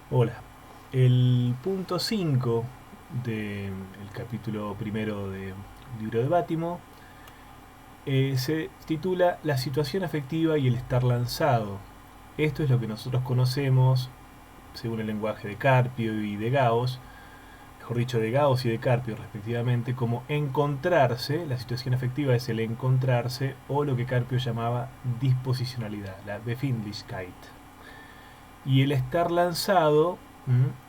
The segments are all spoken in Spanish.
Hola. El punto 5 del capítulo primero del libro de Bátimo se titula La situación afectiva y el estar lanzado. Esto es lo que nosotros conocemos, según el lenguaje de Carpio y de Gauss, mejor dicho, de Gauss y de Carpio respectivamente, como encontrarse. La situación afectiva es el encontrarse, o lo que Carpio llamaba disposicionalidad, la Befindlichkeit. Y el estar lanzado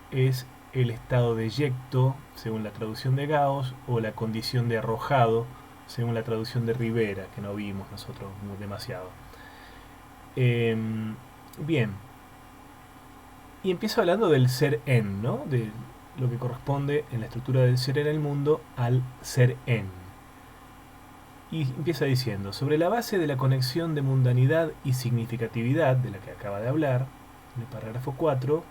es el estado de eyecto, según la traducción de Gauss, o la condición de arrojado, según la traducción de Rivera, que no vimos nosotros demasiado. Bien, y empiezo hablando del ser en, ¿no? De lo que corresponde en la estructura del ser en el mundo al ser en. Y empieza diciendo, sobre la base de la conexión de mundanidad y significatividad, de la que acaba de hablar, en el parágrafo 4,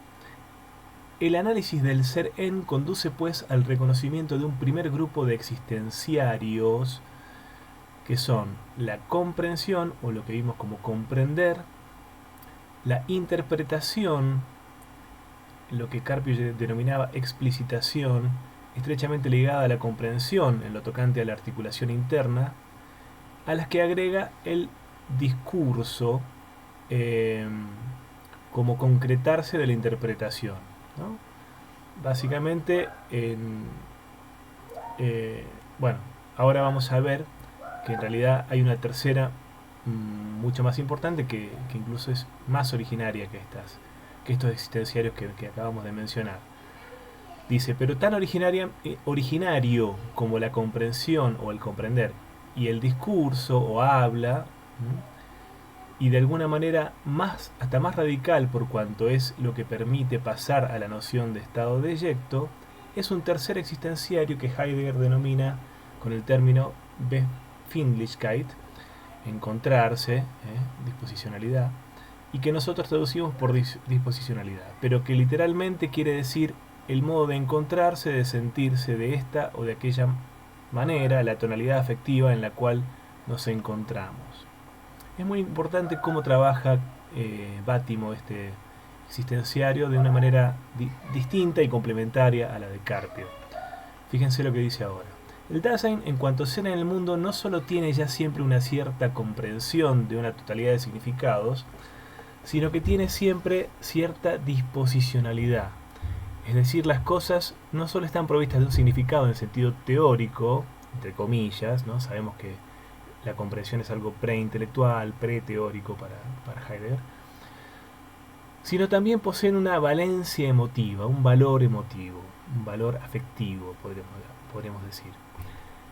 el análisis del ser en conduce pues al reconocimiento de un primer grupo de existenciarios que son la comprensión, o lo que vimos como comprender, la interpretación, lo que Carpio denominaba explicitación, estrechamente ligada a la comprensión en lo tocante a la articulación interna, a las que agrega el discurso eh, como concretarse de la interpretación, ¿no? Básicamente, eh, bueno, ahora vamos a ver que en realidad hay una tercera mucho más importante que incluso es más originaria que estos existenciarios que acabamos de mencionar. Dice, pero tan originario como la comprensión o el comprender y el discurso o habla, y de alguna manera más, hasta más radical por cuanto es lo que permite pasar a la noción de estado de eyecto, es un tercer existenciario que Heidegger denomina con el término Befindlichkeit, encontrarse, disposicionalidad, y que nosotros traducimos por disposicionalidad, pero que literalmente quiere decir el modo de encontrarse, de sentirse de esta o de aquella manera, la tonalidad afectiva en la cual nos encontramos. Es muy importante cómo trabaja Bátimo este existenciario de una manera distinta y complementaria a la de Carpio. Fíjense lo que dice ahora. El Dasein, en cuanto ser en el mundo, no solo tiene ya siempre una cierta comprensión de una totalidad de significados, sino que tiene siempre cierta disposicionalidad. Es decir, las cosas no solo están provistas de un significado en el sentido teórico, entre comillas, ¿no? Sabemos que la comprensión es algo preintelectual, preteórico para Heidegger, sino también poseen una valencia emotiva, un valor emotivo, un valor afectivo, podríamos decir.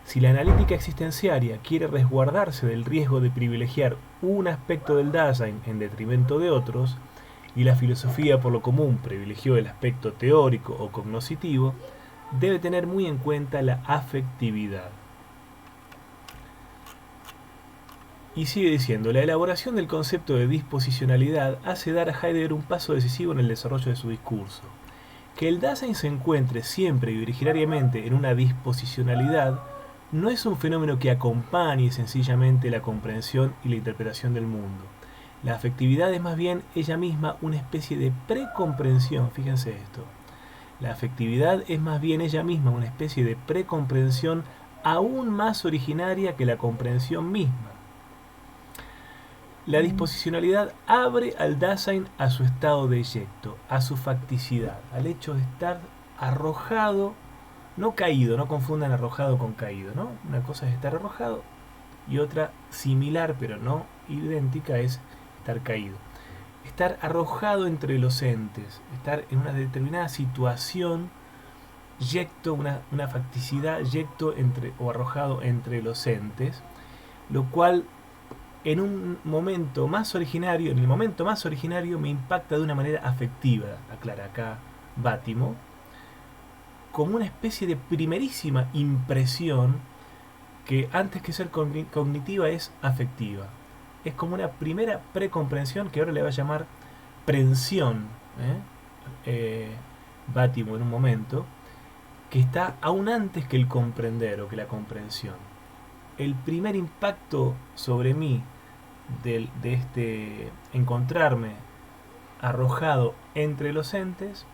Si la analítica existenciaria quiere resguardarse del riesgo de privilegiar un aspecto del Dasein en detrimento de otros, y la filosofía por lo común privilegió el aspecto teórico o cognoscitivo, debe tener muy en cuenta la afectividad. Y sigue diciendo, la elaboración del concepto de disposicionalidad hace dar a Heidegger un paso decisivo en el desarrollo de su discurso. Que el Dasein se encuentre siempre y originariamente en una disposicionalidad no es un fenómeno que acompañe sencillamente la comprensión y la interpretación del mundo. La afectividad es más bien ella misma una especie de precomprensión, fíjense esto. La afectividad es más bien ella misma una especie de precomprensión aún más originaria que la comprensión misma. La disposicionalidad abre al Dasein a su estado de eyecto, a su facticidad, al hecho de estar arrojado, no caído, no confundan arrojado con caído, ¿no? Una cosa es estar arrojado y otra similar pero no idéntica es estar caído. Estar arrojado entre los entes, estar en una determinada situación, yecto, una facticidad, yecto entre, o arrojado entre los entes, lo cual en un momento más originario, en el momento más originario me impacta de una manera afectiva, aclara acá Bátimo, como una especie de primerísima impresión que antes que ser cognitiva es afectiva. Es como una primera precomprensión que ahora le va a llamar prensión, Bátimo en un momento, que está aún antes que el comprender o que la comprensión. El primer impacto sobre mí de este encontrarme arrojado entre los entes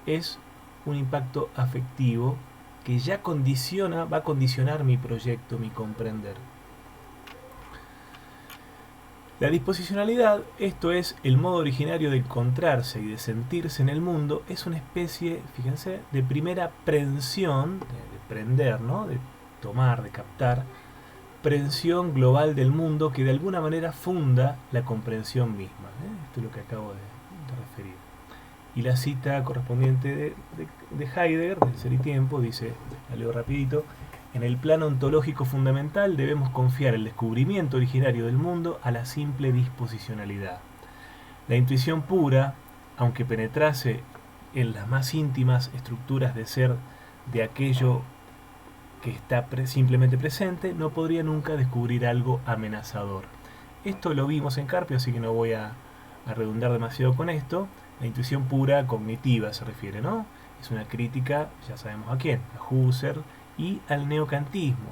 es un impacto afectivo que ya va a condicionar mi proyecto, mi comprender. La disposicionalidad, esto es el modo originario de encontrarse y de sentirse en el mundo, es una especie, fíjense, de primera prensión, de prender, ¿no? De tomar, de captar, prensión global del mundo que de alguna manera funda la comprensión misma. Esto es lo que acabo de referir. Y la cita correspondiente de Heidegger, del Ser y Tiempo, dice, la leo rapidito: en el plano ontológico fundamental debemos confiar el descubrimiento originario del mundo a la simple disposicionalidad. La intuición pura, aunque penetrase en las más íntimas estructuras de ser de aquello que está simplemente presente, no podría nunca descubrir algo amenazador. Esto lo vimos en Carpio, así que no voy a redundar demasiado con esto. La intuición pura cognitiva se refiere, ¿no? Es una crítica, ya sabemos a quién, a Husserl y al neocantismo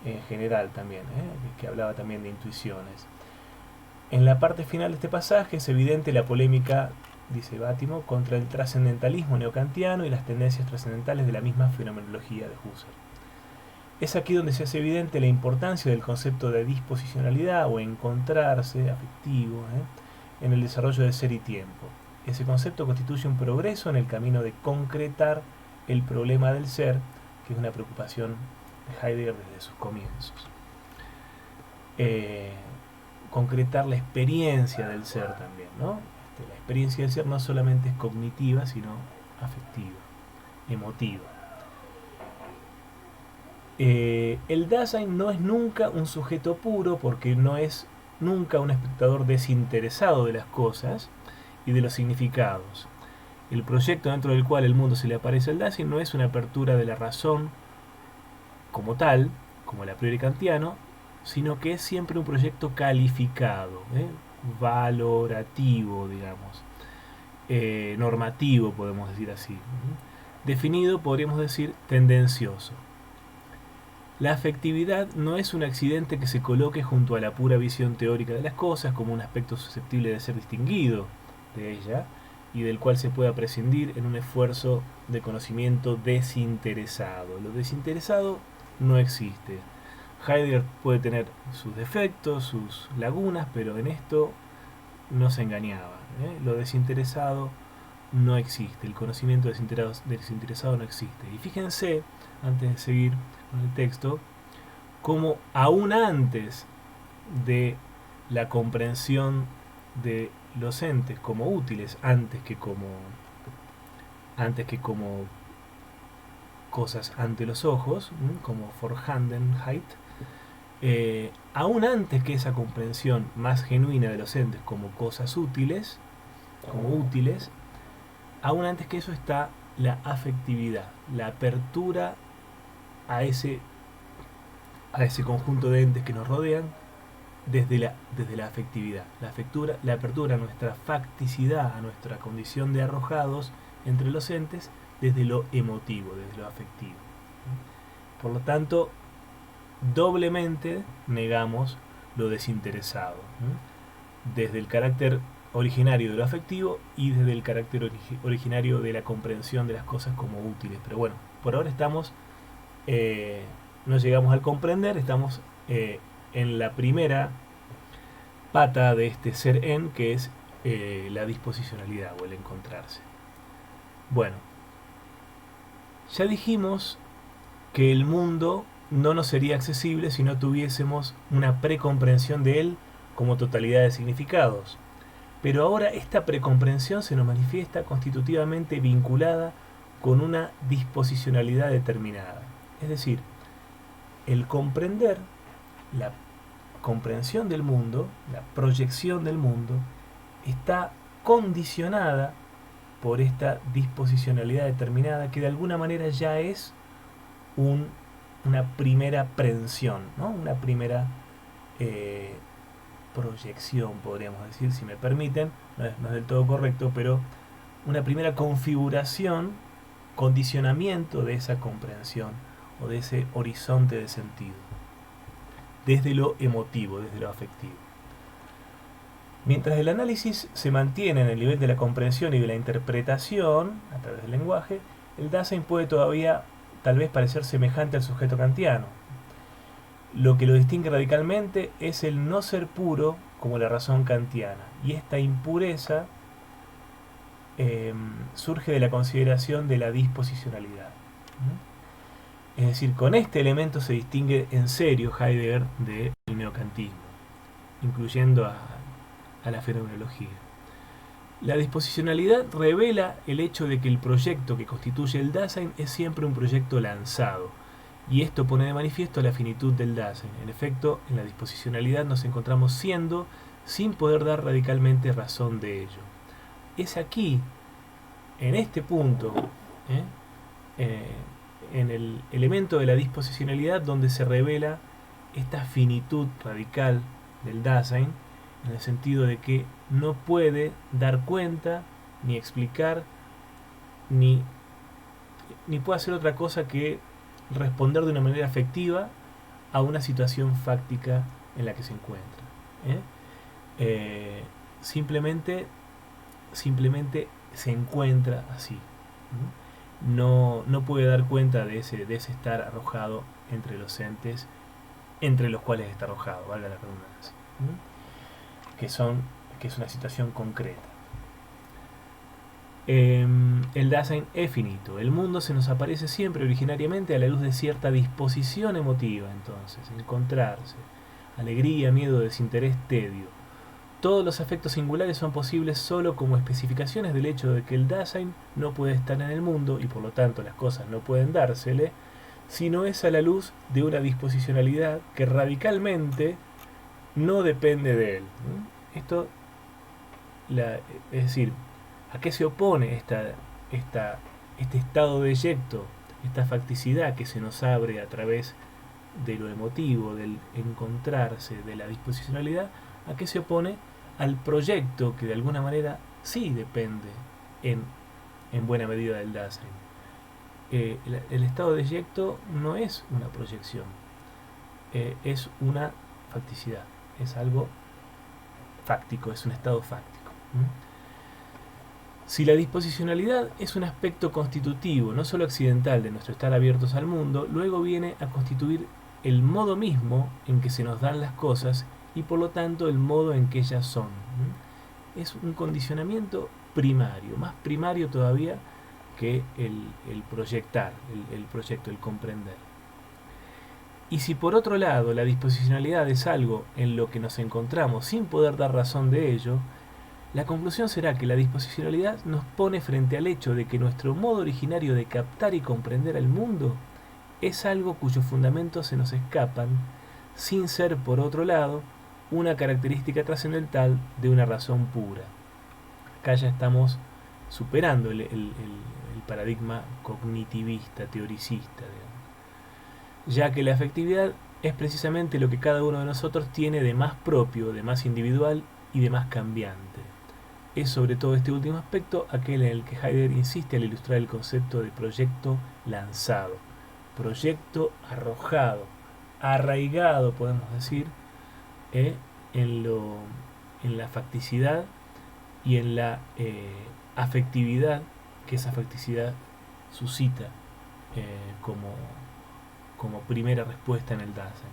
en general también, que hablaba también de intuiciones. En la parte final de este pasaje es evidente la polémica, dice Bátimo, contra el trascendentalismo neocantiano y las tendencias trascendentales de la misma fenomenología de Husserl. Es aquí donde se hace evidente la importancia del concepto de disposicionalidad o encontrarse afectivo en el desarrollo de Ser y Tiempo. Ese concepto constituye un progreso en el camino de concretar el problema del ser, que es una preocupación de Heidegger desde sus comienzos. Concretar la experiencia del ser también, ¿no? La experiencia del ser no solamente es cognitiva, sino afectiva, emotiva. El Dasein no es nunca un sujeto puro porque no es nunca un espectador desinteresado de las cosas y de los significados. El proyecto dentro del cual el mundo se le aparece al Dasein no es una apertura de la razón como tal, como el a priori kantiano, sino que es siempre un proyecto calificado, valorativo, digamos, normativo, podemos decir así, definido, podríamos decir, tendencioso. La afectividad no es un accidente que se coloque junto a la pura visión teórica de las cosas como un aspecto susceptible de ser distinguido de ella y del cual se pueda prescindir en un esfuerzo de conocimiento desinteresado. Lo desinteresado no existe. Heidegger puede tener sus defectos, sus lagunas, pero en esto no se engañaba. Lo desinteresado no existe, el conocimiento desinteresado no existe. Y fíjense, antes de seguir con el texto, como aún antes de la comprensión de los entes como útiles, antes que como cosas ante los ojos, como Vorhandenheit, aún antes que esa comprensión más genuina de los entes como cosas útiles, aún antes que eso está la afectividad, la apertura a ese conjunto de entes que nos rodean desde la afectividad, la apertura a nuestra facticidad, a nuestra condición de arrojados entre los entes desde lo emotivo, desde lo afectivo. Por lo tanto, doblemente negamos lo desinteresado, desde el carácter originario de lo afectivo y desde el carácter originario de la comprensión de las cosas como útiles. Pero bueno, por ahora estamos, no llegamos al comprender, estamos en la primera pata de este ser en, que es la disposicionalidad o el encontrarse. Bueno, ya dijimos que el mundo no nos sería accesible si no tuviésemos una precomprensión de él como totalidad de significados. Pero ahora esta precomprensión se nos manifiesta constitutivamente vinculada con una disposicionalidad determinada. Es decir, el comprender, la comprensión del mundo, la proyección del mundo, está condicionada por esta disposicionalidad determinada que de alguna manera ya es una primera prensión, ¿no? Una primera proyección, podríamos decir, si me permiten, no es del todo correcto, pero una primera configuración, condicionamiento de esa comprensión o de ese horizonte de sentido, desde lo emotivo, desde lo afectivo. Mientras el análisis se mantiene en el nivel de la comprensión y de la interpretación, a través del lenguaje, el Dasein puede todavía tal vez parecer semejante al sujeto kantiano. Lo que lo distingue radicalmente es el no ser puro como la razón kantiana, y esta impureza surge de la consideración de la disposicionalidad. Es decir, con este elemento se distingue en serio Heidegger del neocantismo, incluyendo a la fenomenología. La disposicionalidad revela el hecho de que el proyecto que constituye el Dasein es siempre un proyecto lanzado, y esto pone de manifiesto la finitud del Dasein. En efecto, en la disposicionalidad nos encontramos siendo sin poder dar radicalmente razón de ello. Es aquí, en este punto, en el elemento de la disposicionalidad, donde se revela esta finitud radical del Dasein, en el sentido de que no puede dar cuenta, ni explicar, ni puede hacer otra cosa que responder de una manera efectiva a una situación fáctica en la que se encuentra. Simplemente se encuentra así. No puede dar cuenta de ese estar arrojado entre los entes entre los cuales está arrojado, valga la redundancia, que es una situación concreta. El Dasein es finito. El mundo se nos aparece siempre originariamente a la luz de cierta disposición emotiva, entonces, encontrarse, alegría, miedo, desinterés, tedio. Todos los afectos singulares son posibles solo como especificaciones del hecho de que el Dasein no puede estar en el mundo y por lo tanto las cosas no pueden dársele, sino es a la luz de una disposicionalidad que radicalmente no depende de él. Esto, es decir, ¿a qué se opone este estado de eyecto, esta facticidad que se nos abre a través de lo emotivo, del encontrarse, de la disposicionalidad? ¿A qué se opone? Al proyecto que de alguna manera sí depende en buena medida del Dasein. El estado de eyecto no es una proyección, es una facticidad, es algo fáctico, es un estado fáctico. Si la disposicionalidad es un aspecto constitutivo, no solo accidental, de nuestro estar abiertos al mundo, luego viene a constituir el modo mismo en que se nos dan las cosas y por lo tanto el modo en que ellas son. Es un condicionamiento primario, más primario todavía que el proyectar, el proyecto, el comprender. Y si por otro lado la disposicionalidad es algo en lo que nos encontramos sin poder dar razón de ello, la conclusión será que la disposicionalidad nos pone frente al hecho de que nuestro modo originario de captar y comprender el mundo es algo cuyos fundamentos se nos escapan, sin ser por otro lado una característica trascendental de una razón pura. Acá ya estamos superando el paradigma cognitivista, teoricista, ya que la afectividad es precisamente lo que cada uno de nosotros tiene de más propio, de más individual y de más cambiante. Es sobre todo este último aspecto aquel en el que Heidegger insiste al ilustrar el concepto de proyecto lanzado, proyecto arrojado, arraigado, podemos decir, en la facticidad y en la afectividad que esa facticidad suscita como primera respuesta en el Dasein.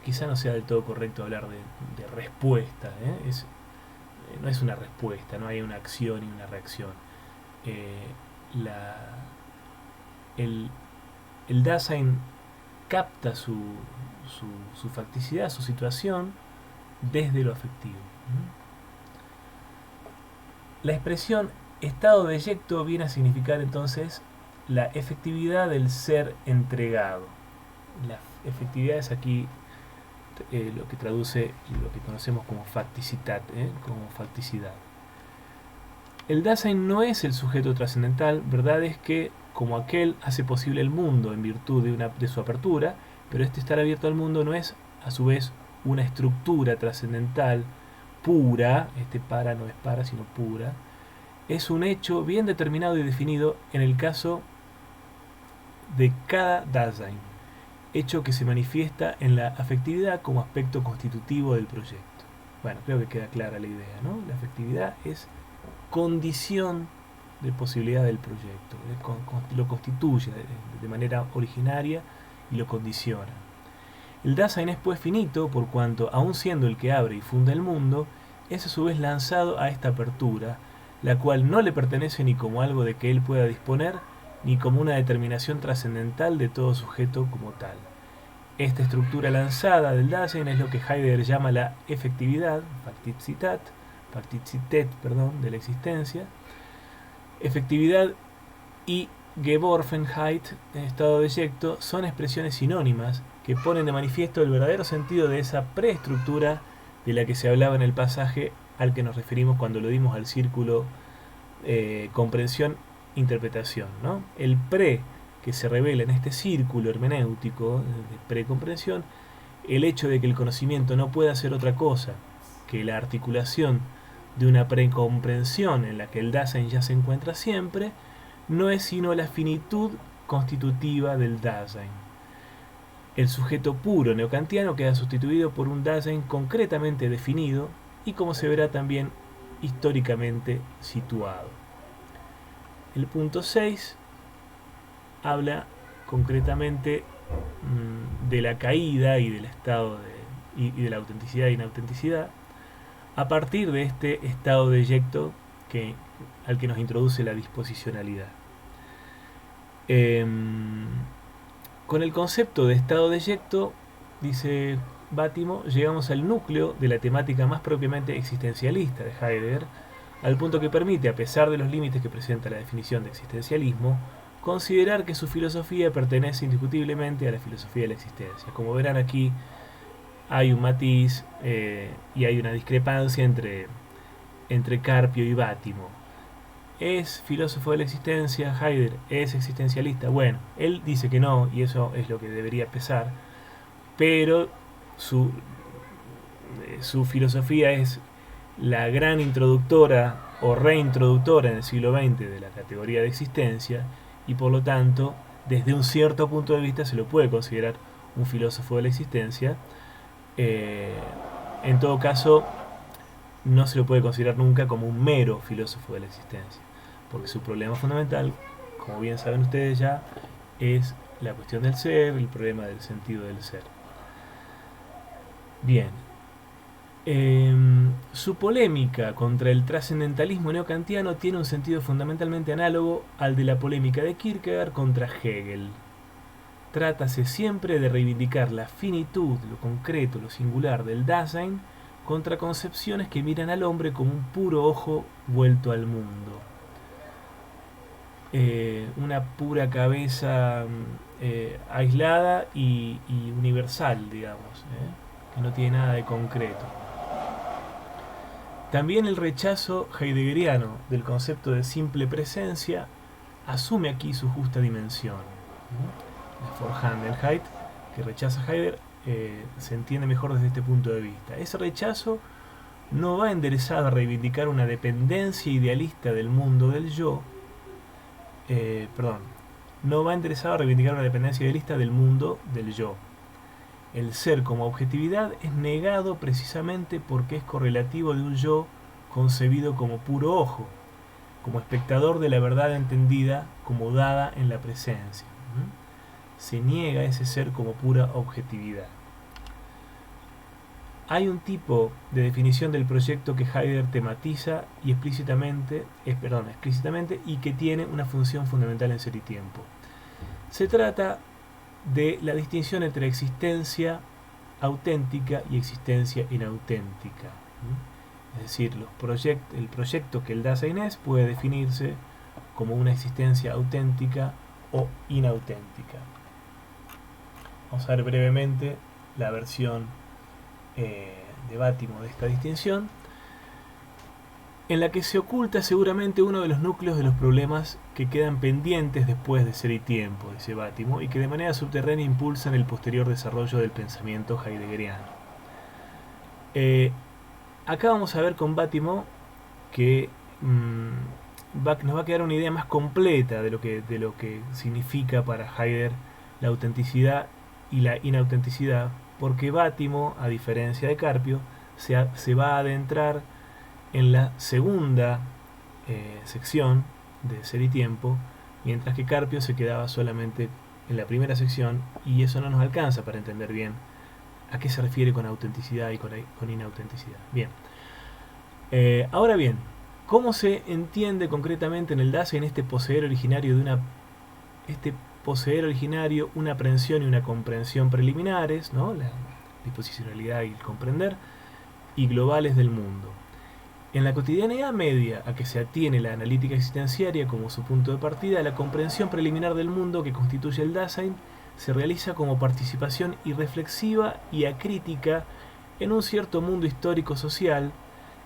Quizá no sea del todo correcto hablar de respuesta, no es una respuesta, no hay una acción y una reacción. El Dasein capta su facticidad, su situación desde lo afectivo. La expresión estado de eyecto viene a significar entonces la efectividad del ser entregado. La efectividad es aquí lo que traduce lo que conocemos como facticitat, como facticidad. El Dasein no es el sujeto trascendental, verdad es que como aquel hace posible el mundo en virtud de su apertura, pero este estar abierto al mundo no es a su vez una estructura trascendental pura, para no es para sino pura, es un hecho bien determinado y definido en el caso de cada Dasein. hecho que se manifiesta en la afectividad como aspecto constitutivo del proyecto. Bueno, creo que queda clara la idea, ¿no? La afectividad es condición de posibilidad del proyecto, lo constituye de manera originaria y lo condiciona. El Dasein es pues finito por cuanto, aun siendo el que abre y funda el mundo, es a su vez lanzado a esta apertura, la cual no le pertenece ni como algo de que él pueda disponer, ni como una determinación trascendental de todo sujeto como tal. Esta estructura lanzada del Dasein es lo que Heidegger llama la efectividad, Faktizitet, de la existencia. Efectividad y Geworfenheit, en estado de eyecto, son expresiones sinónimas que ponen de manifiesto el verdadero sentido de esa preestructura de la que se hablaba en el pasaje al que nos referimos cuando lo dimos al círculo comprensión-interpretación, ¿no? El pre que se revela en este círculo hermenéutico de precomprensión, el hecho de que el conocimiento no pueda ser otra cosa que la articulación de una precomprensión en la que el Dasein ya se encuentra siempre, no es sino la finitud constitutiva del Dasein. El sujeto puro neokantiano queda sustituido por un Dasein concretamente definido y, como se verá, también históricamente situado. El punto 6 habla concretamente de la caída y del estado y de la autenticidad e inautenticidad a partir de este estado de eyecto al que nos introduce la disposicionalidad. Con el concepto de estado de eyecto, dice Bátimo, llegamos al núcleo de la temática más propiamente existencialista de Heidegger, al punto que permite, a pesar de los límites que presenta la definición de existencialismo, considerar que su filosofía pertenece indiscutiblemente a la filosofía de la existencia. Como verán aquí, hay un matiz y hay una discrepancia entre Carpio y Bátimo. ¿Es filósofo de la existencia Heidegger? ¿Es existencialista? Bueno, él dice que no, y eso es lo que debería pesar, pero su filosofía es la gran introductora o reintroductora en el siglo XX de la categoría de existencia, y por lo tanto, desde un cierto punto de vista se lo puede considerar un filósofo de la existencia. En todo caso, no se lo puede considerar nunca como un mero filósofo de la existencia, porque su problema fundamental, como bien saben ustedes ya, es la cuestión del ser, el problema del sentido del ser. Bien, su polémica contra el trascendentalismo neokantiano tiene un sentido fundamentalmente análogo al de la polémica de Kierkegaard contra Hegel. Trátase siempre de reivindicar la finitud, lo concreto, lo singular del Dasein contra concepciones que miran al hombre como un puro ojo vuelto al mundo. Una pura cabeza aislada y universal, digamos, que no tiene nada de concreto. También el rechazo heideggeriano del concepto de simple presencia asume aquí su justa dimensión. La Vorhandenheit, que rechaza Heidegger, se entiende mejor desde este punto de vista. Ese rechazo no va enderezado a reivindicar una dependencia idealista del mundo del yo, no va enderezado a reivindicar una dependencia idealista del mundo del yo. El ser como objetividad es negado precisamente porque es correlativo de un yo concebido como puro ojo, como espectador de la verdad entendida como dada en la presencia. Se niega ese ser como pura objetividad. Hay un tipo de definición del proyecto que Heidegger tematiza y explícitamente y que tiene una función fundamental en Ser y Tiempo. Se trata de la distinción entre existencia auténtica y existencia inauténtica. Es decir, el proyecto que el Dasein es puede definirse como una existencia auténtica o inauténtica. Vamos a ver brevemente la versión de Bátimo de esta distinción, en la que se oculta seguramente uno de los núcleos de los problemas que quedan pendientes después de Ser y Tiempo, dice Bátimo, y que de manera subterránea impulsan el posterior desarrollo del pensamiento heideggeriano. Acá vamos a ver con Bátimo que nos va a quedar una idea más completa de lo que significa para Heidegger la autenticidad y la inautenticidad, porque Bátimo, a diferencia de Carpio, se va a adentrar en la segunda sección de Ser y Tiempo, mientras que Carpio se quedaba solamente en la primera sección, y eso no nos alcanza para entender bien a qué se refiere con autenticidad y con inautenticidad. Bien, ahora bien, ¿cómo se entiende concretamente en el Dasein este poseer originario una aprehensión y una comprensión preliminares, ¿no? La disposicionalidad y el comprender, y globales del mundo? En la cotidianidad media a que se atiene la analítica existenciaria como su punto de partida, la comprensión preliminar del mundo que constituye el Dasein se realiza como participación irreflexiva y acrítica en un cierto mundo histórico-social,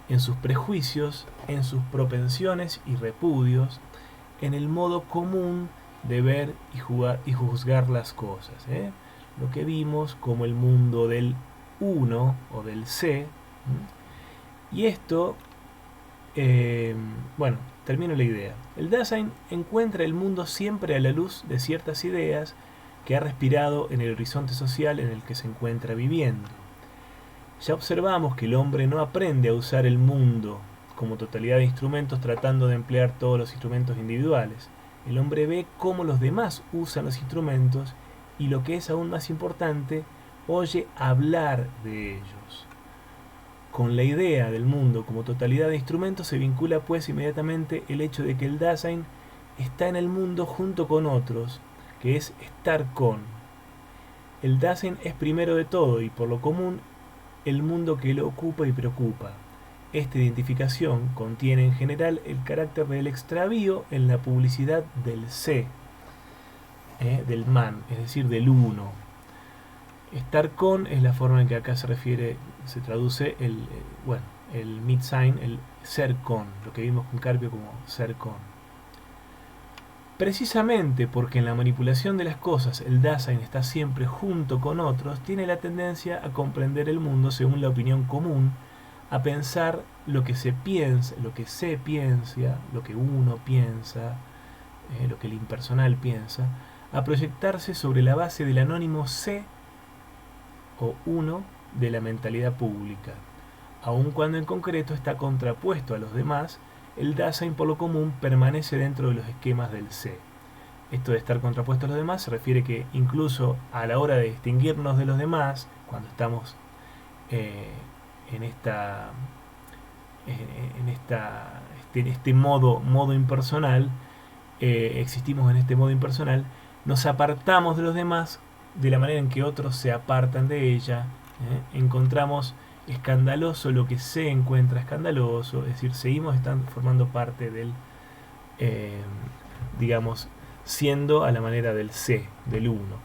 en sus prejuicios, en sus propensiones y repudios, en el modo común de ver y juzgar las cosas. Lo que vimos como el mundo del uno o del sé. Y esto, bueno, termino la idea. El Dasein encuentra el mundo siempre a la luz de ciertas ideas que ha respirado en el horizonte social en el que se encuentra viviendo. Ya observamos que el hombre no aprende a usar el mundo como totalidad de instrumentos tratando de emplear todos los instrumentos individuales. El hombre ve cómo los demás usan los instrumentos y, lo que es aún más importante, oye hablar de ellos. Con la idea del mundo como totalidad de instrumentos se vincula pues inmediatamente el hecho de que el Dasein está en el mundo junto con otros, que es estar con. El Dasein es primero de todo y por lo común el mundo que lo ocupa y preocupa. Esta identificación contiene en general el carácter del extravío en la publicidad del sé, del man, es decir, del uno. Estar con es la forma en que acá se traduce el Mitsein, el ser con, lo que vimos con Carpio como ser con. Precisamente porque en la manipulación de las cosas el Dasein está siempre junto con otros, tiene la tendencia a comprender el mundo según la opinión común, a pensar lo que se piensa, lo que se piensa, lo que uno piensa, lo que el impersonal piensa, a proyectarse sobre la base del anónimo sé o uno de la mentalidad pública. Aun cuando en concreto está contrapuesto a los demás, el Dasein por lo común permanece dentro de los esquemas del sé. Esto de estar contrapuesto a los demás se refiere que incluso a la hora de distinguirnos de los demás, cuando estamos en este modo impersonal, existimos en este modo impersonal, nos apartamos de los demás de la manera en que otros se apartan de ella. Encontramos escandaloso lo que se encuentra escandaloso, es decir, seguimos formando parte del, digamos, siendo a la manera del sé, del uno.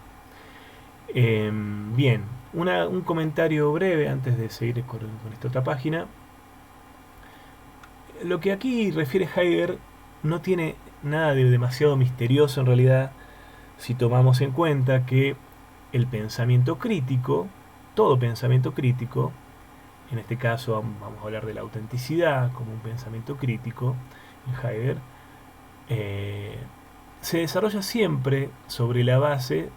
Bien, un comentario breve antes de seguir con esta otra página. Lo que aquí refiere Heidegger no tiene nada de demasiado misterioso en realidad, si tomamos en cuenta que el pensamiento crítico, todo pensamiento crítico, en este caso vamos a hablar de la autenticidad como un pensamiento crítico en Heidegger, se desarrolla siempre sobre la base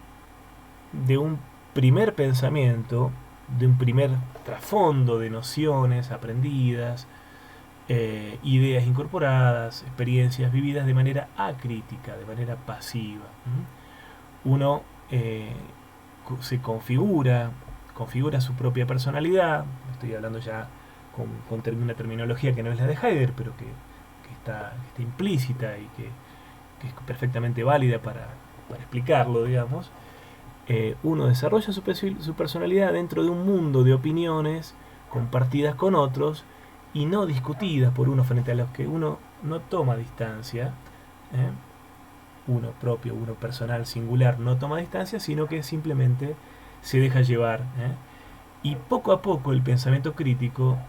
de un primer pensamiento, de un primer trasfondo de nociones aprendidas, ideas incorporadas, experiencias vividas de manera acrítica, de manera pasiva. Uno se configura su propia personalidad. Estoy hablando ya con una terminología que no es la de Heidegger, pero que está implícita y que es perfectamente válida para explicarlo, digamos. Uno desarrolla su personalidad dentro de un mundo de opiniones compartidas con otros y no discutidas por uno, frente a los que uno no toma distancia. Uno propio, uno personal, singular, no toma distancia, sino que simplemente se deja llevar. Y poco a poco el pensamiento crítico,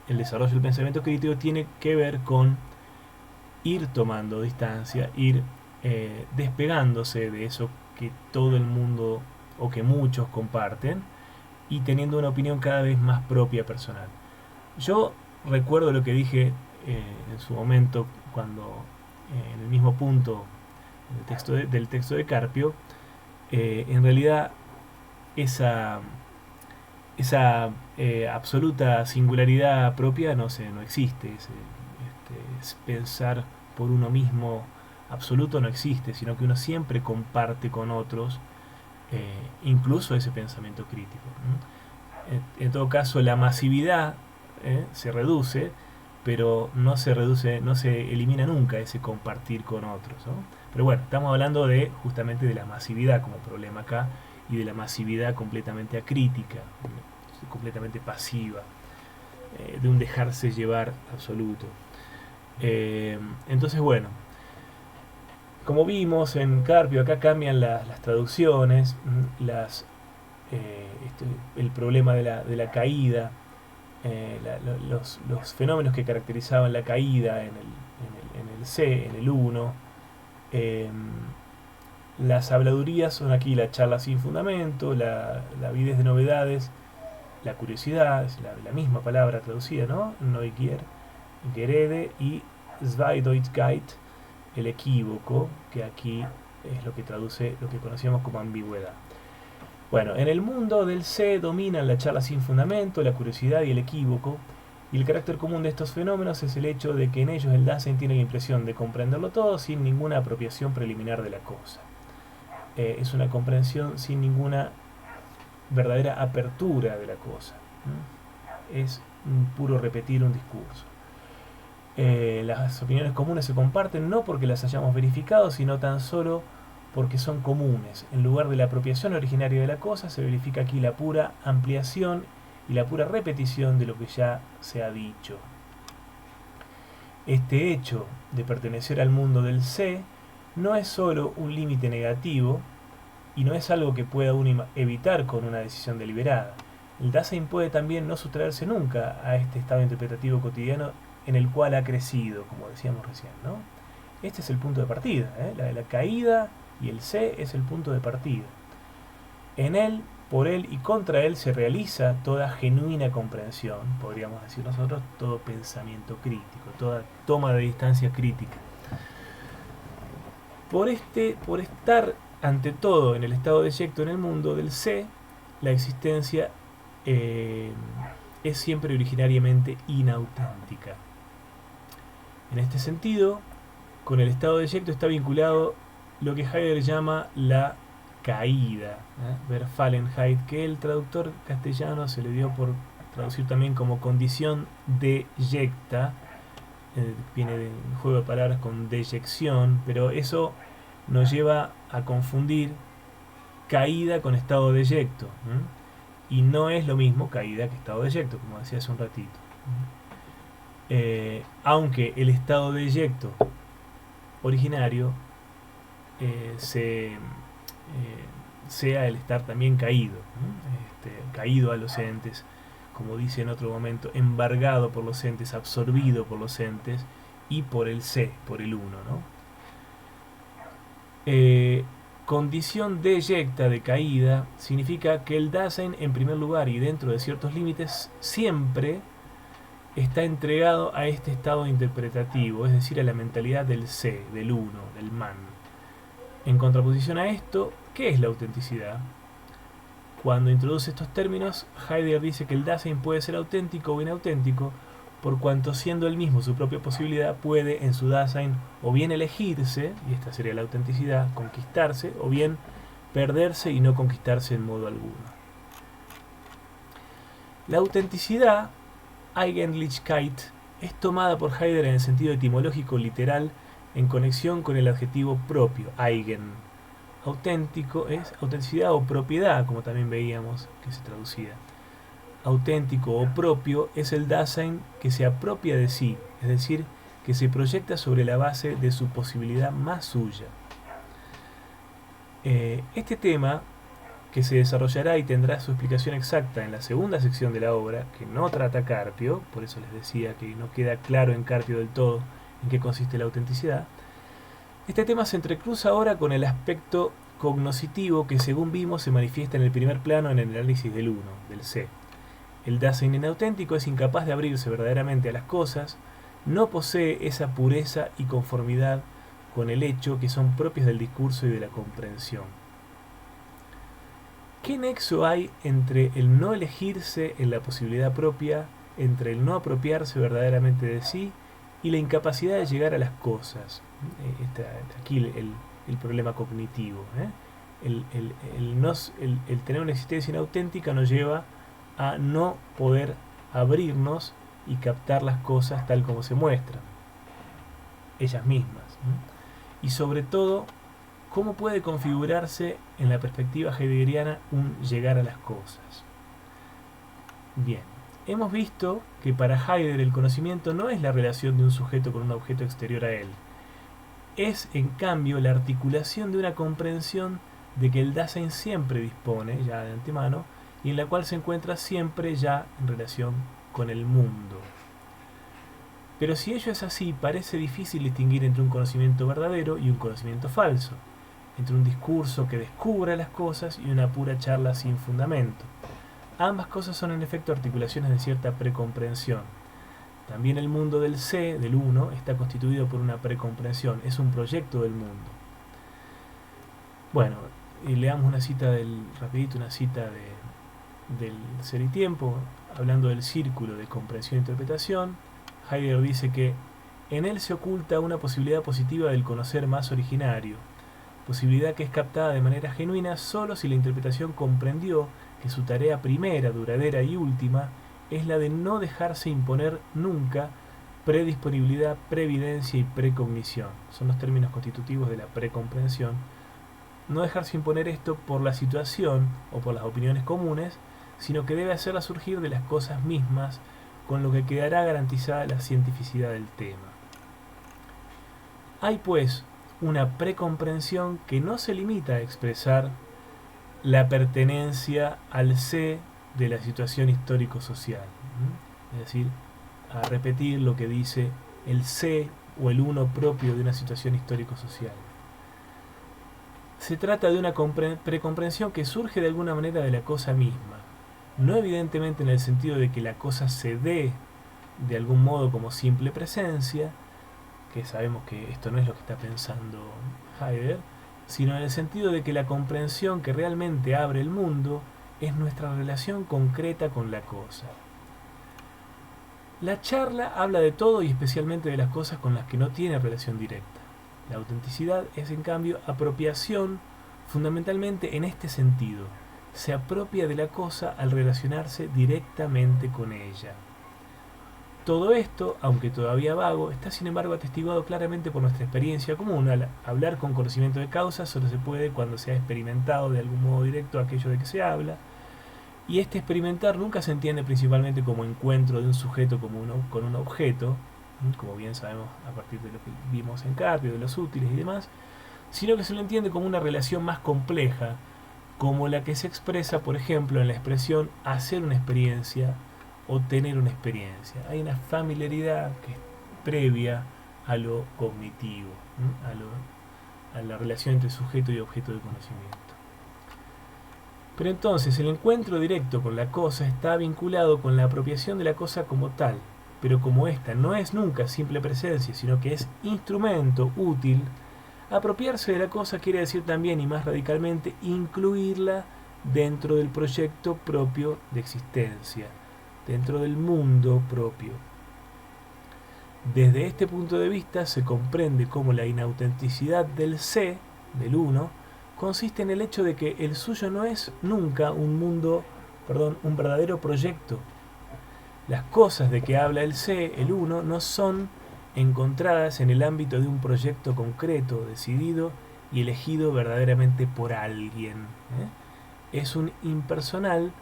el desarrollo del pensamiento crítico tiene que ver con ir tomando distancia, ir despegándose de eso que todo el mundo o que muchos comparten y teniendo una opinión cada vez más propia, personal. Yo recuerdo lo que dije en su momento cuando en el mismo punto del texto de Carpio, en realidad esa, esa absoluta singularidad propia no existe. Es pensar por uno mismo absoluto no existe, sino que uno siempre comparte con otros, incluso ese pensamiento crítico, ¿no? En todo caso, la masividad se reduce, pero no se reduce, no se elimina nunca ese compartir con otros, ¿no? Pero bueno, estamos hablando de justamente de la masividad como problema acá, y de la masividad completamente acrítica, completamente pasiva, de un dejarse llevar absoluto. Entonces, bueno, como vimos en Carpio, acá cambian las traducciones, el problema de la caída, los fenómenos que caracterizaban la caída en el C, en el 1. Las habladurías son aquí la charla sin fundamento, la avidez de novedades, la curiosidad, es la misma palabra traducida, ¿no? Neugier, Gerede, y Zweideutigkeit, el equívoco, que aquí es lo que traduce lo que conocíamos como ambigüedad. Bueno, en el mundo del C dominan la charla sin fundamento, la curiosidad y el equívoco, y el carácter común de estos fenómenos es el hecho de que en ellos el Dasein tiene la impresión de comprenderlo todo sin ninguna apropiación preliminar de la cosa. Es una comprensión sin ninguna verdadera apertura de la cosa. Es un puro repetir un discurso. Las opiniones comunes se comparten no porque las hayamos verificado, sino tan solo porque son comunes. En lugar de la apropiación originaria de la cosa, se verifica aquí la pura ampliación y la pura repetición de lo que ya se ha dicho. Este hecho de pertenecer al mundo del sé no es solo un límite negativo y no es algo que pueda uno evitar con una decisión deliberada. El Dasein puede también no sustraerse nunca a este estado interpretativo cotidiano en el cual ha crecido, como decíamos recién, ¿no? Este es el punto de partida, la caída y el sé es el punto de partida. En él, por él y contra él se realiza toda genuina comprensión, podríamos decir nosotros, todo pensamiento crítico, toda toma de distancia crítica. Por estar ante todo en el estado deyecto en el mundo del sé, la existencia es siempre originariamente inauténtica. En este sentido, con el estado deyecto está vinculado lo que Heidegger llama la caída, Verfallenheit, que el traductor castellano se le dio por traducir también como condición deyecta, viene de un juego de palabras con deyección, pero eso nos lleva a confundir caída con estado deyecto, y no es lo mismo caída que estado deyecto, como decía hace un ratito. Aunque el estado deyecto originario sea el estar también caído, caído a los entes, como dice en otro momento, embargado por los entes, absorbido por los entes y por el sé, por el uno, ¿no? Condición deyecta de caída significa que el Dasein, en primer lugar y dentro de ciertos límites, siempre está entregado a este estado interpretativo, es decir, a la mentalidad del sé, del uno, del man. En contraposición a esto, ¿qué es la autenticidad? Cuando introduce estos términos, Heidegger dice que el Dasein puede ser auténtico o inauténtico, por cuanto siendo él mismo su propia posibilidad, puede en su Dasein o bien elegirse, y esta sería la autenticidad, conquistarse, o bien perderse y no conquistarse en modo alguno. La autenticidad, Eigentlichkeit, es tomada por Heidegger en el sentido etimológico literal en conexión con el adjetivo propio, eigen. Auténtico es autenticidad o propiedad, como también veíamos que se traducía. Auténtico o propio es el Dasein que se apropia de sí, es decir, que se proyecta sobre la base de su posibilidad más suya. Este tema, que se desarrollará y tendrá su explicación exacta en la segunda sección de la obra, que no trata Carpio, por eso les decía que no queda claro en Carpio del todo en qué consiste la autenticidad, este tema se entrecruza ahora con el aspecto cognoscitivo que, según vimos, se manifiesta en el primer plano en el análisis del uno, del sé. El Dasein inauténtico es incapaz de abrirse verdaderamente a las cosas, no posee esa pureza y conformidad con el hecho que son propios del discurso y de la comprensión. ¿Qué nexo hay entre el no elegirse en la posibilidad propia, entre el no apropiarse verdaderamente de sí y la incapacidad de llegar a las cosas? Está aquí el problema cognitivo. El tener una existencia inauténtica nos lleva a no poder abrirnos y captar las cosas tal como se muestran, ellas mismas. Y sobre todo, ¿cómo puede configurarse en la perspectiva heideggeriana un llegar a las cosas? Bien, hemos visto que para Heidegger el conocimiento no es la relación de un sujeto con un objeto exterior a él. Es, en cambio, la articulación de una comprensión de que el Dasein siempre dispone, ya de antemano, y en la cual se encuentra siempre ya en relación con el mundo. Pero si ello es así, parece difícil distinguir entre un conocimiento verdadero y un conocimiento falso, entre un discurso que descubra las cosas y una pura charla sin fundamento. Ambas cosas son en efecto articulaciones de cierta precomprensión. También el mundo del sé, del uno, está constituido por una precomprensión, es un proyecto del mundo. Bueno, y leamos una cita rapidito, una cita del Ser y Tiempo, hablando del círculo de comprensión e interpretación. Heidegger dice que en él se oculta una posibilidad positiva del conocer más originario, posibilidad que es captada de manera genuina solo si la interpretación comprendió que su tarea primera, duradera y última es la de no dejarse imponer nunca predisponibilidad, previdencia y precognición. Son los términos constitutivos de la precomprensión. No dejarse imponer esto por la situación o por las opiniones comunes, sino que debe hacerla surgir de las cosas mismas, con lo que quedará garantizada la cientificidad del tema. Hay pues una precomprensión que no se limita a expresar la pertenencia al sé de la situación histórico-social, es decir, a repetir lo que dice el sé o el uno propio de una situación histórico-social. Se trata de una precomprensión que surge de alguna manera de la cosa misma, no evidentemente en el sentido de que la cosa se dé de algún modo como simple presencia, que sabemos que esto no es lo que está pensando Heidegger, sino en el sentido de que la comprensión que realmente abre el mundo es nuestra relación concreta con la cosa. La charla habla de todo y especialmente de las cosas con las que no tiene relación directa. La autenticidad es en cambio apropiación fundamentalmente en este sentido. Se apropia de la cosa al relacionarse directamente con ella. Todo esto, aunque todavía vago, está sin embargo atestiguado claramente por nuestra experiencia común. Al hablar con conocimiento de causa solo se puede cuando se ha experimentado de algún modo directo aquello de que se habla, y este experimentar nunca se entiende principalmente como encuentro de un sujeto con un objeto, como bien sabemos a partir de lo que vimos en Carpio, de los útiles y demás, sino que se lo entiende como una relación más compleja, como la que se expresa, por ejemplo, en la expresión hacer una experiencia o tener una experiencia. Hay una familiaridad que es previa a lo cognitivo, a la relación entre sujeto y objeto de conocimiento. Pero entonces el encuentro directo con la cosa está vinculado con la apropiación de la cosa como tal, pero como ésta no es nunca simple presencia, sino que es instrumento útil, apropiarse de la cosa quiere decir también, y más radicalmente, incluirla dentro del proyecto propio de existencia, dentro del mundo propio. Desde este punto de vista se comprende cómo la inautenticidad del sé, del uno, consiste en el hecho de que el suyo no es nunca un verdadero proyecto. Las cosas de que habla el sé, el uno, no son encontradas en el ámbito de un proyecto concreto, decidido y elegido verdaderamente por alguien. Es un impersonal,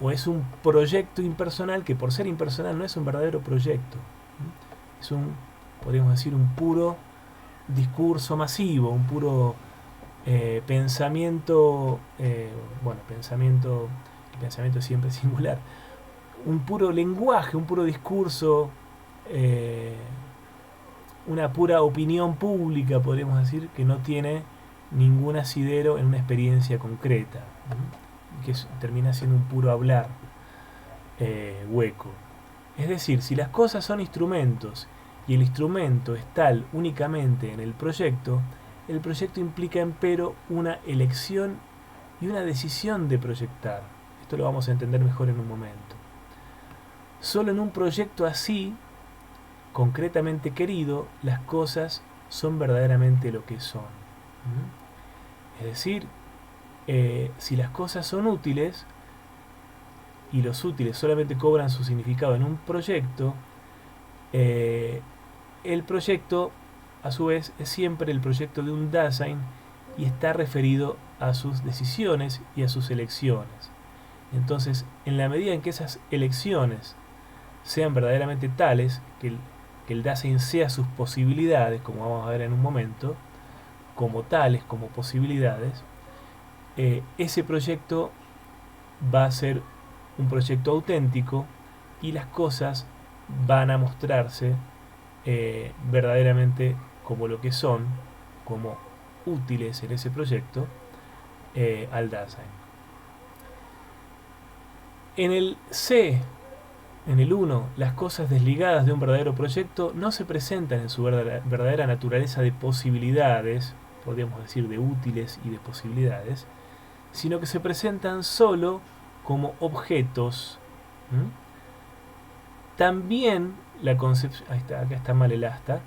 o es un proyecto impersonal que por ser impersonal no es un verdadero proyecto. Es podríamos decir, un puro discurso masivo, un puro pensamiento, pensamiento siempre singular, un puro lenguaje, un puro discurso, una pura opinión pública, podríamos decir, que no tiene ningún asidero en una experiencia concreta, que termina siendo un puro hablar hueco. Es decir, si las cosas son instrumentos y el instrumento es tal únicamente en el proyecto implica empero una elección y una decisión de proyectar. Esto lo vamos a entender mejor en un momento. Solo en un proyecto así, concretamente querido, las cosas son verdaderamente lo que son. Es decir, si las cosas son útiles, y los útiles solamente cobran su significado en un proyecto, el proyecto, a su vez, es siempre el proyecto de un Dasein y está referido a sus decisiones y a sus elecciones. Entonces, en la medida en que esas elecciones sean verdaderamente tales, que el Dasein sea sus posibilidades, como vamos a ver en un momento, como tales, como posibilidades, ese proyecto va a ser un proyecto auténtico y las cosas van a mostrarse verdaderamente como lo que son, como útiles en ese proyecto al Dasein. En el C, en el 1, las cosas desligadas de un verdadero proyecto no se presentan en su verdadera naturaleza de posibilidades, podríamos decir de útiles y de posibilidades, sino que se presentan solo como objetos. También la concepción, acá está mal el asta,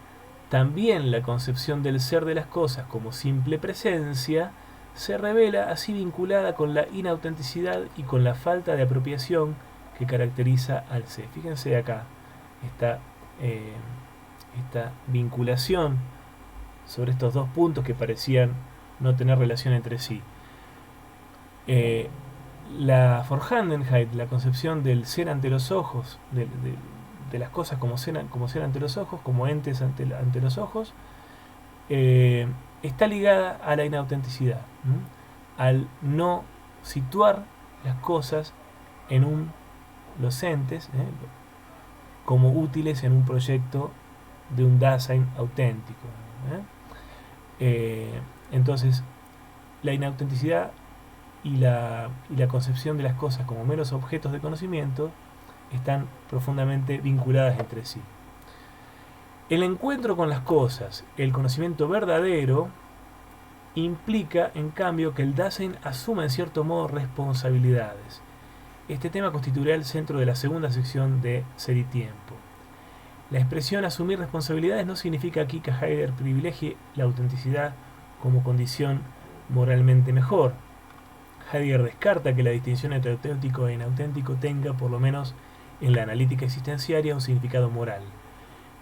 también la concepción del ser de las cosas como simple presencia se revela así vinculada con la inautenticidad y con la falta de apropiación que caracteriza al C. Fíjense acá esta vinculación sobre estos dos puntos que parecían no tener relación entre sí. La Vorhandenheit, la concepción del ser ante los ojos, de las cosas como ser ante los ojos, como entes ante los ojos, está ligada a la inautenticidad, al no situar las cosas en los entes como útiles en un proyecto de un Dasein auténtico. Entonces, la inautenticidad y la concepción de las cosas como meros objetos de conocimiento están profundamente vinculadas entre sí. El encuentro con las cosas, el conocimiento verdadero, implica, en cambio, que el Dasein asuma en cierto modo responsabilidades. Este tema constituirá el centro de la segunda sección de Ser y Tiempo. La expresión asumir responsabilidades no significa aquí que Heidegger privilegie la autenticidad como condición moralmente mejor. Heidegger descarta que la distinción entre auténtico e inauténtico tenga, por lo menos en la analítica existenciaria, un significado moral.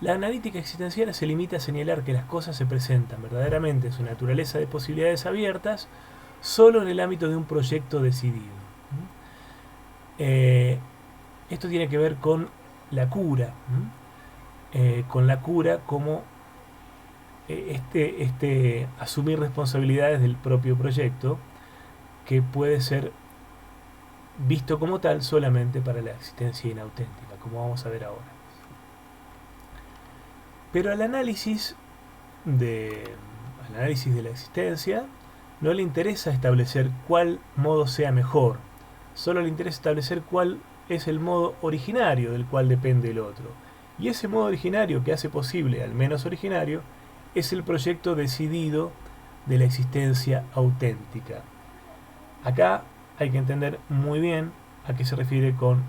La analítica existencial se limita a señalar que las cosas se presentan verdaderamente en su naturaleza de posibilidades abiertas solo en el ámbito de un proyecto decidido. Esto tiene que ver con la cura, como asumir responsabilidades del propio proyecto, que puede ser visto como tal solamente para la existencia inauténtica, como vamos a ver ahora. Pero al análisis de la existencia no le interesa establecer cuál modo sea mejor, solo le interesa establecer cuál es el modo originario del cual depende el otro. Y ese modo originario que hace posible al menos originario es el proyecto decidido de la existencia auténtica. Acá hay que entender muy bien a qué se refiere con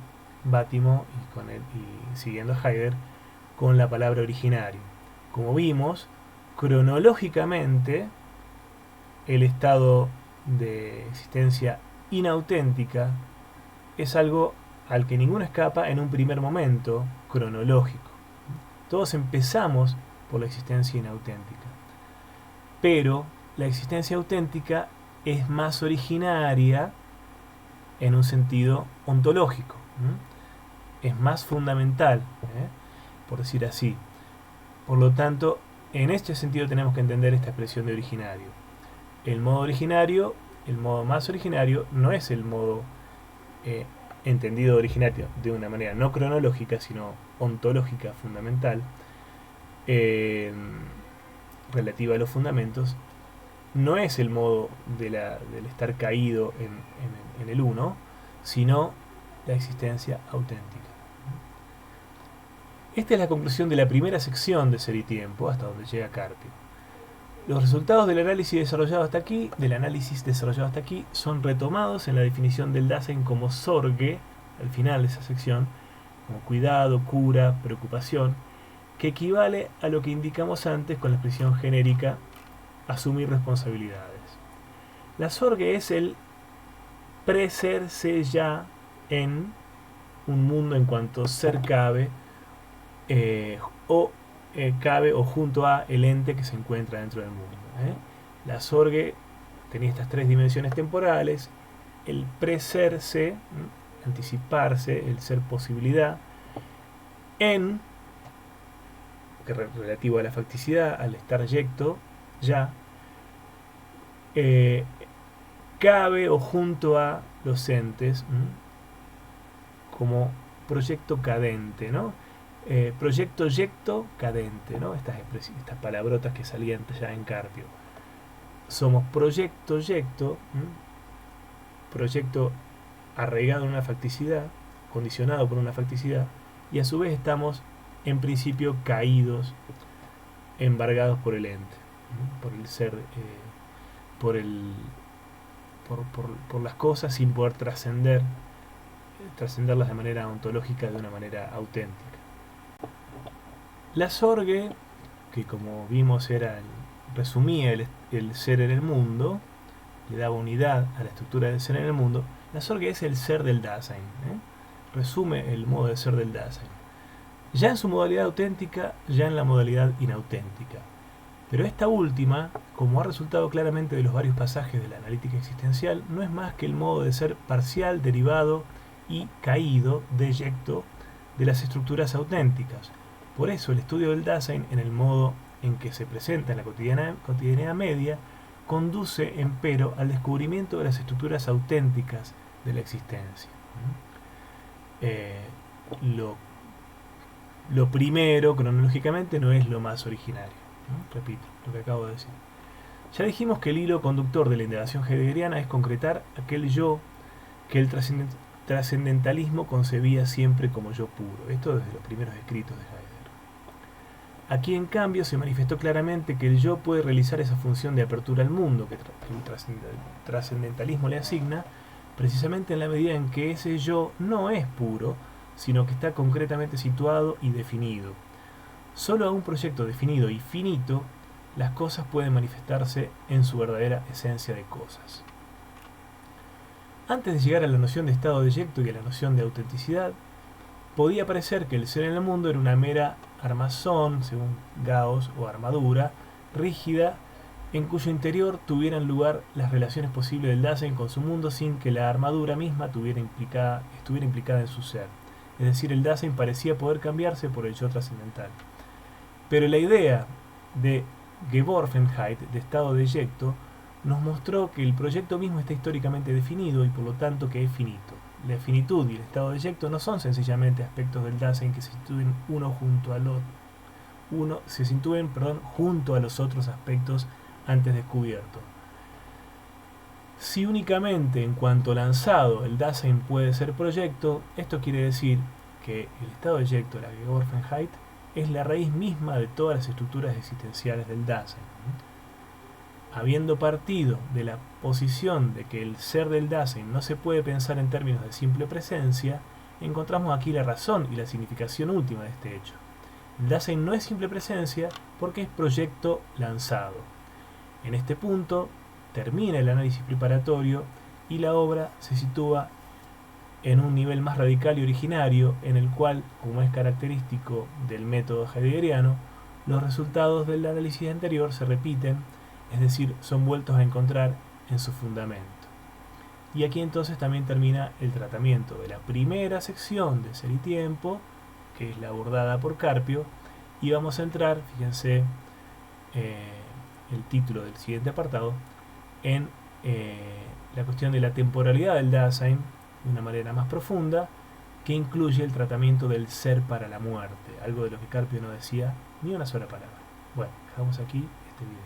Bátimo y siguiendo Heidegger con la palabra originario. Como vimos, cronológicamente el estado de existencia inauténtica es algo al que ninguno escapa en un primer momento cronológico. Todos empezamos por la existencia inauténtica, pero la existencia auténtica es más originaria en un sentido ontológico, es más fundamental, por decir así. Por lo tanto, en este sentido tenemos que entender esta expresión de originario. El modo originario, el modo más originario, no es el modo entendido originario de una manera no cronológica, sino ontológica, fundamental, relativa a los fundamentos. No es el modo del estar caído en el uno, sino la existencia auténtica. Esta es la conclusión de la primera sección de Ser y Tiempo, hasta donde llega Carpio. Los resultados del análisis desarrollado hasta aquí son retomados en la definición del Dasein como Sorge, al final de esa sección, como cuidado, cura, preocupación, que equivale a lo que indicamos antes con la expresión genérica asumir responsabilidades. La Sorge es el preserse ya en un mundo en cuanto ser cabe, cabe o junto a el ente que se encuentra dentro del mundo. La Sorge tenía estas tres dimensiones temporales: el preserse, anticiparse, el ser posibilidad, en, que relativo a la facticidad, al estar yecto, ya, cabe o junto a los entes, como proyecto cadente, ¿no? Proyecto yecto cadente, ¿no? Estas palabrotas que salían ya en Carpio. Somos proyecto yecto, proyecto arraigado en una facticidad, condicionado por una facticidad, y a su vez estamos en principio caídos, embargados por el ente, por el ser, por las cosas, sin poder trascenderlas de manera ontológica, de una manera auténtica. La Sorge, que como vimos resumía el ser en el mundo, le daba unidad a la estructura del ser en el mundo. La Sorge es el ser del Dasein, resume el modo de ser del Dasein, ya en su modalidad auténtica, ya en la modalidad inauténtica. Pero esta última, como ha resultado claramente de los varios pasajes de la analítica existencial, no es más que el modo de ser parcial, derivado y caído, deyecto, de las estructuras auténticas. Por eso el estudio del Dasein, en el modo en que se presenta en la cotidianidad media, conduce empero al descubrimiento de las estructuras auténticas de la existencia. Lo primero, cronológicamente, no es lo más originario. Repito lo que acabo de decir. Ya dijimos que el hilo conductor de la indagación heideggeriana es concretar aquel yo que el trascendentalismo concebía siempre como yo puro. Esto desde los primeros escritos de Heidegger. Aquí, en cambio, se manifestó claramente que el yo puede realizar esa función de apertura al mundo que el trascendentalismo le asigna, precisamente en la medida en que ese yo no es puro, sino que está concretamente situado y definido. Solo a un proyecto definido y finito, las cosas pueden manifestarse en su verdadera esencia de cosas. Antes de llegar a la noción de estado deyecto y a la noción de autenticidad, podía parecer que el ser en el mundo era una mera armazón, según Gauss, o armadura, rígida, en cuyo interior tuvieran lugar las relaciones posibles del Dasein con su mundo sin que la armadura misma estuviera implicada en su ser. Es decir, el Dasein parecía poder cambiarse por el yo trascendental. Pero la idea de Geworfenheit, de estado deyecto, nos mostró que el proyecto mismo está históricamente definido y por lo tanto que es finito. La finitud y el estado deyecto no son sencillamente aspectos del Dasein que se sitúen junto a los otros aspectos antes descubiertos. Si únicamente en cuanto lanzado el Dasein puede ser proyecto, esto quiere decir que el estado deyecto, la Geworfenheit, es la raíz misma de todas las estructuras existenciales del Dasein. Habiendo partido de la posición de que el ser del Dasein no se puede pensar en términos de simple presencia, encontramos aquí la razón y la significación última de este hecho. El Dasein no es simple presencia porque es proyecto lanzado. En este punto termina el análisis preparatorio y la obra se sitúa en un nivel más radical y originario, en el cual, como es característico del método heideggeriano, los resultados del análisis anterior se repiten, es decir, son vueltos a encontrar en su fundamento. Y aquí entonces también termina el tratamiento de la primera sección de Ser y Tiempo, que es la abordada por Carpio, y vamos a entrar, fíjense, el título del siguiente apartado, en la cuestión de la temporalidad del Dasein, de una manera más profunda, que incluye el tratamiento del ser para la muerte, algo de lo que Carpio no decía ni una sola palabra. Bueno, dejamos aquí este video.